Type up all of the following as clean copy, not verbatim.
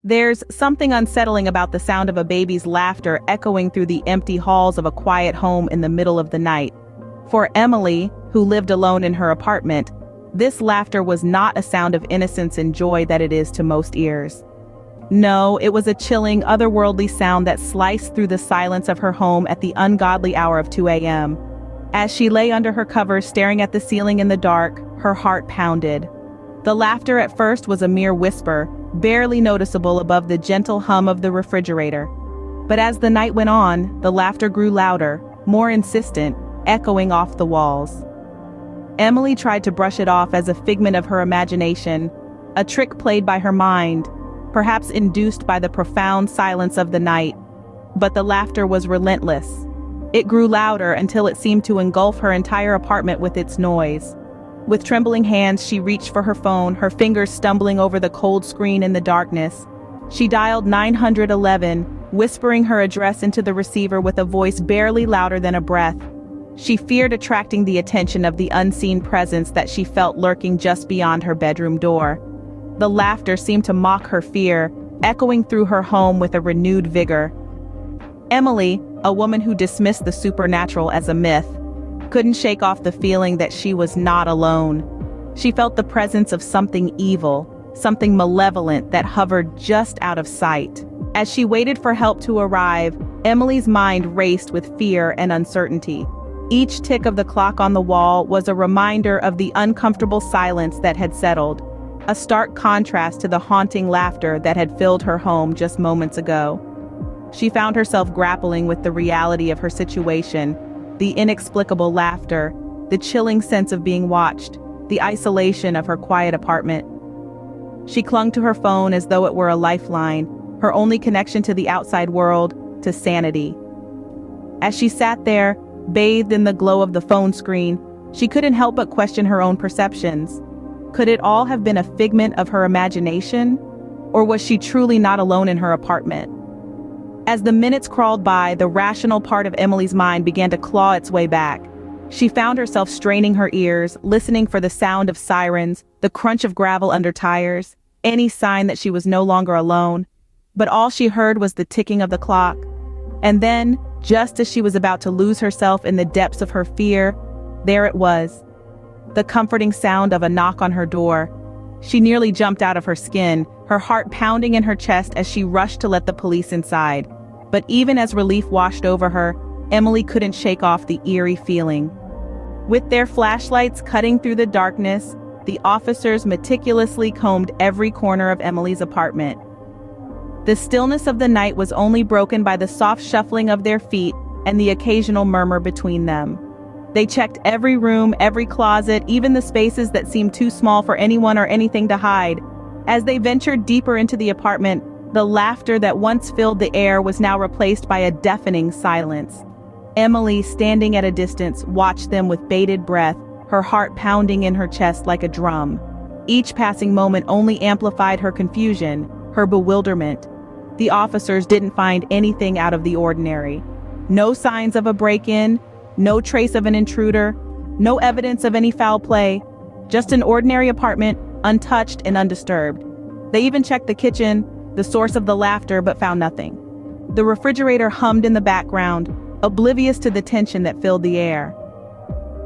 There's something unsettling about the sound of a baby's laughter echoing through the empty halls of a quiet home in the middle of the night. For Emily, who lived alone in her apartment, this laughter was not a sound of innocence and joy that it is to most ears. No, it was a chilling, otherworldly sound that sliced through the silence of her home at the ungodly hour of 2 a.m. As she lay under her covers staring at the ceiling in the dark, her heart pounded. The laughter at first was a mere whisper, barely noticeable above the gentle hum of the refrigerator. But as the night went on, the laughter grew louder, more insistent, echoing off the walls. Emily tried to brush it off as a figment of her imagination, a trick played by her mind, perhaps induced by the profound silence of the night. But the laughter was relentless. It grew louder until it seemed to engulf her entire apartment with its noise. With trembling hands, she reached for her phone, her fingers stumbling over the cold screen in the darkness. She dialed 911, whispering her address into the receiver with a voice barely louder than a breath. She feared attracting the attention of the unseen presence that she felt lurking just beyond her bedroom door. The laughter seemed to mock her fear, echoing through her home with a renewed vigor. Emily, a woman who dismissed the supernatural as a myth, couldn't shake off the feeling that she was not alone. She felt the presence of something evil, something malevolent that hovered just out of sight. As she waited for help to arrive, Emily's mind raced with fear and uncertainty. Each tick of the clock on the wall was a reminder of the uncomfortable silence that had settled, a stark contrast to the haunting laughter that had filled her home just moments ago. She found herself grappling with the reality of her situation, the inexplicable laughter, the chilling sense of being watched, the isolation of her quiet apartment. She clung to her phone as though it were a lifeline, her only connection to the outside world, to sanity. As she sat there, bathed in the glow of the phone screen, she couldn't help but question her own perceptions. Could it all have been a figment of her imagination? Or was she truly not alone in her apartment? As the minutes crawled by, the rational part of Emily's mind began to claw its way back. She found herself straining her ears, listening for the sound of sirens, the crunch of gravel under tires, any sign that she was no longer alone. But all she heard was the ticking of the clock. And then, just as she was about to lose herself in the depths of her fear, there it was. The comforting sound of a knock on her door. She nearly jumped out of her skin, her heart pounding in her chest as she rushed to let the police inside. But even as relief washed over her, Emily couldn't shake off the eerie feeling. With their flashlights cutting through the darkness, the officers meticulously combed every corner of Emily's apartment. The stillness of the night was only broken by the soft shuffling of their feet and the occasional murmur between them. They checked every room, every closet, even the spaces that seemed too small for anyone or anything to hide. As they ventured deeper into the apartment, the laughter that once filled the air was now replaced by a deafening silence. Emily, standing at a distance, watched them with bated breath, her heart pounding in her chest like a drum. Each passing moment only amplified her confusion, her bewilderment. The officers didn't find anything out of the ordinary. No signs of a break-in, no trace of an intruder, no evidence of any foul play, just an ordinary apartment, untouched and undisturbed. They even checked the kitchen, the source of the laughter, but found nothing. The refrigerator hummed in the background, oblivious to the tension that filled the air.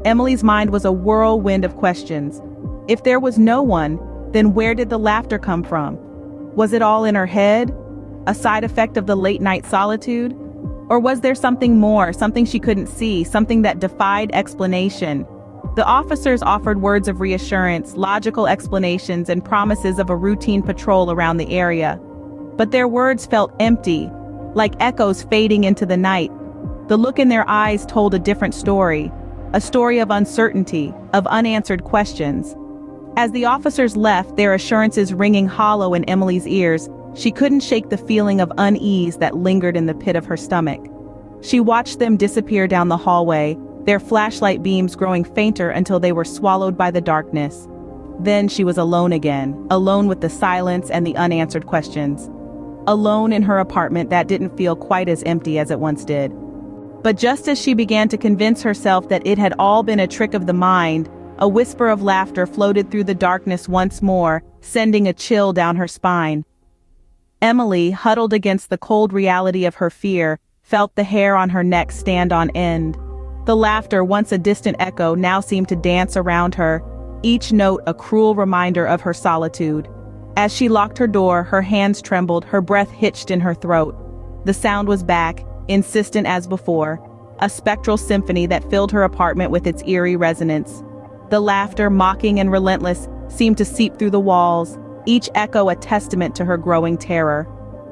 Emily's mind was a whirlwind of questions. If there was no one, then where did the laughter come from? Was it all in her head? A side effect of the late-night solitude? Or was there something more, something she couldn't see, something that defied explanation? The officers offered words of reassurance, logical explanations, and promises of a routine patrol around the area. But their words felt empty, like echoes fading into the night. The look in their eyes told a different story, a story of uncertainty, of unanswered questions. As the officers left, their assurances ringing hollow in Emily's ears, she couldn't shake the feeling of unease that lingered in the pit of her stomach. She watched them disappear down the hallway, their flashlight beams growing fainter until they were swallowed by the darkness. Then she was alone again, alone with the silence and the unanswered questions. Alone in her apartment that didn't feel quite as empty as it once did. But just as she began to convince herself that it had all been a trick of the mind, a whisper of laughter floated through the darkness once more, sending a chill down her spine. Emily, huddled against the cold reality of her fear, felt the hair on her neck stand on end. The laughter, once a distant echo, now seemed to dance around her, each note a cruel reminder of her solitude. As she locked her door, her hands trembled, her breath hitched in her throat. The sound was back, insistent as before, a spectral symphony that filled her apartment with its eerie resonance. The laughter, mocking and relentless, seemed to seep through the walls, each echo a testament to her growing terror.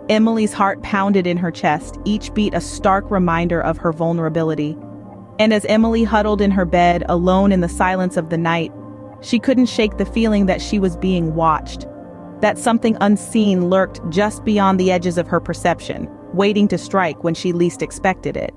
Emily's heart pounded in her chest, each beat a stark reminder of her vulnerability. And as Emily huddled in her bed, alone in the silence of the night, she couldn't shake the feeling that she was being watched, that something unseen lurked just beyond the edges of her perception, waiting to strike when she least expected it.